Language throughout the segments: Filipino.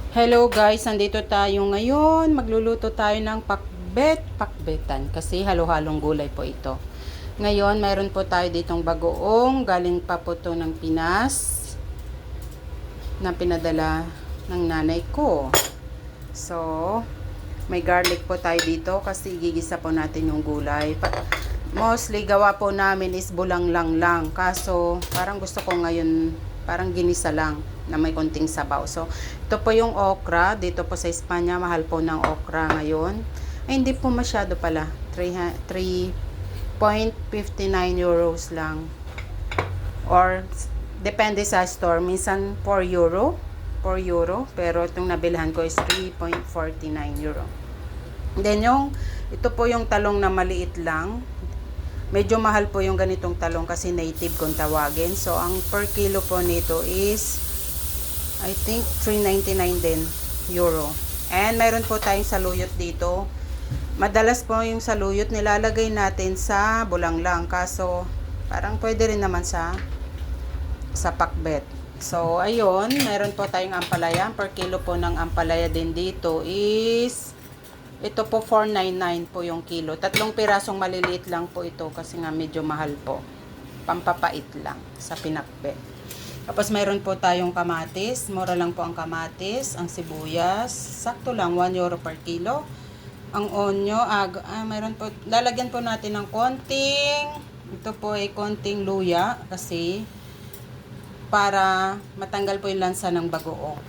Hello guys, nandito tayo ngayon. Magluluto tayo ng pakbetan kasi halo-halong gulay po ito. Ngayon, mayroon po tayo ditong bagoong. Galing pa po to ng Pinas na pinadala ng nanay ko. So, may garlic po tayo dito kasi gigisa po natin yung gulay. Mostly gawa po namin is bulang lang. Kaso, parang gusto ko ngayon parang ginisa lang na may konting sabaw. So, ito po yung okra. Dito po sa Espanya, mahal po ng okra ngayon. Ay, hindi po masyado pala. 3.59 euros lang. Or, depende sa store. Minsan, 4 euro. 4 euro. Pero, itong nabilhan ko is 3.49 euro. Then, ito po yung talong na maliit lang. Medyo mahal po yung ganitong talong kasi native kung tawagin. So, ang per kilo po nito is, I think, 3.99 din, euro. And, mayroon po tayong saluyot dito. Madalas po yung saluyot nilalagay natin sa bulanglang. Kaso, parang pwede rin naman sa pakbet. So, ayun, mayroon po tayong ampalaya. Per kilo po ng ampalaya din dito is, ito po 4.99 po yung kilo. 3 pirasong maliliit lang po ito kasi nga medyo mahal po. Pampapait lang sa pinakbet. Tapos mayroon po tayong kamatis. Mura lang po ang kamatis. Ang sibuyas, sakto lang 1 euro per kilo. Ang onyo, mayroon po, lalagyan po natin ng konting, ito po ay konting luya kasi para matanggal po yung lansa ng bagoong.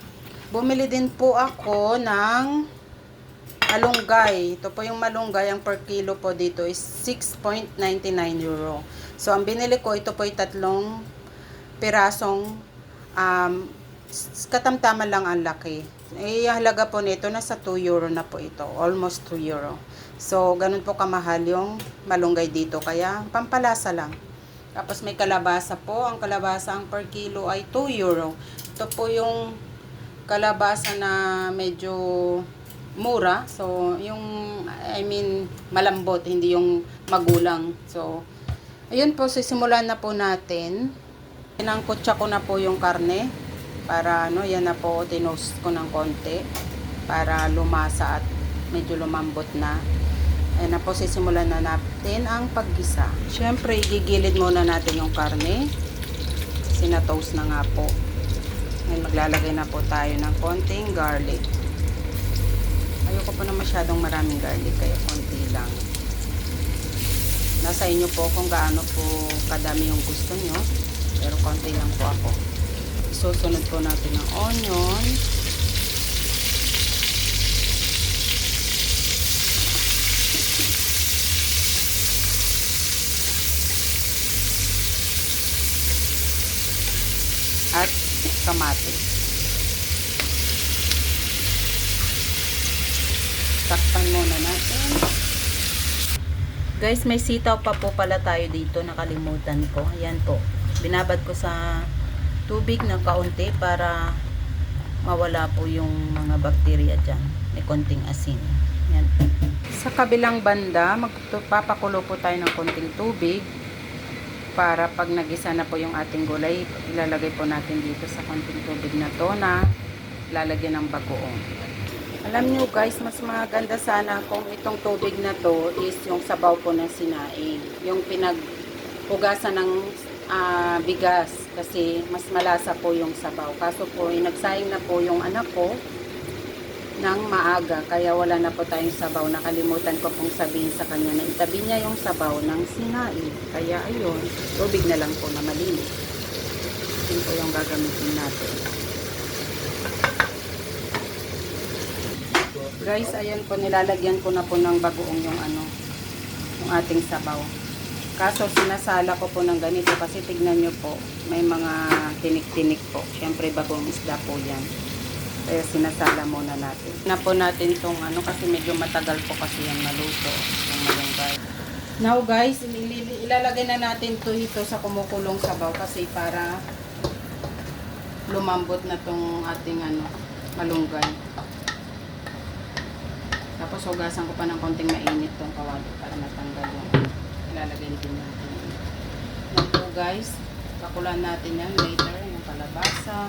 Bumili din po ako ng malunggay. Ito po yung malunggay. Ang per kilo po dito is 6.99 euro. So, ang binili ko, ito po ay 3 pirasong katamtaman lang ang laki. Halaga po nito, nasa 2 euro na po ito. Almost 2 euro. So, ganun po kamahal yung malunggay dito. Kaya, pampalasa lang. Tapos, may kalabasa po. Ang kalabasa, ang per kilo ay 2 euro. Ito po yung kalabasa na medyo mura. So, malambot, hindi yung magulang. So, ayun po, sisimulan na po natin. Pinangkutsa ko na po yung karne. Para, yan na po, tinost ko ng konti. Para lumasa at medyo lumambot na. Ayan na po, sisimulan na natin ang paggisa. Siyempre, igigilid muna natin yung karne. Sinatoast na nga po. Ngayon, maglalagay na po tayo ng konting garlic. Ayoko po na masyadong maraming garlic, kaya konti lang. Nasa inyo po kung gaano po kadami yung gusto nyo, pero konti lang po ako. Susunod po natin ang onion. At kamatis. Takpan muna natin. Guys, may sitaw pa po pala tayo dito. Nakalimutan ko. Ayan po. Binabad ko sa tubig ng kaunti para mawala po yung mga bakterya dyan. May konting asin. Ayan. Sa kabilang banda, magpapakulo po tayo ng konting tubig para pag nagisa na po yung ating gulay, ilalagay po natin dito sa konting tubig na to na lalagyan ng bagoong. Alam nyo guys, mas maganda sana kung itong tubig na to is yung sabaw po ng sinaing. Yung pinaghugasan ng bigas kasi mas malasa po yung sabaw. Kaso po, nagsayang na po yung anak ko ng maaga. Kaya wala na po tayong sabaw. Nakalimutan ko pong sabihin sa kanya na itabi niya yung sabaw ng sinaing. Kaya ayun, tubig na lang po na malinis. Yun po yung gagamitin natin. Guys, ayan po, nilalagyan ko na po ng bagoong yung ating sabaw. Kaso sinasala ko po ng ganito kasi tignan nyo po, may mga tinik-tinik po. Siyempre bagoong isda po yan. Kaya sinasala muna natin. Na po natin itong kasi medyo matagal po kasi yan maluto. Yung malunggay. Now guys, ilalagay na natin ito sa kumukulong sabaw kasi para lumambot na tong ating malunggay. Tapos hugasan ko pa ng konting mainit tong kawali para matanggal yung ilalagay din natin. Yan po guys, pakulan natin yan later, yung kalabasa.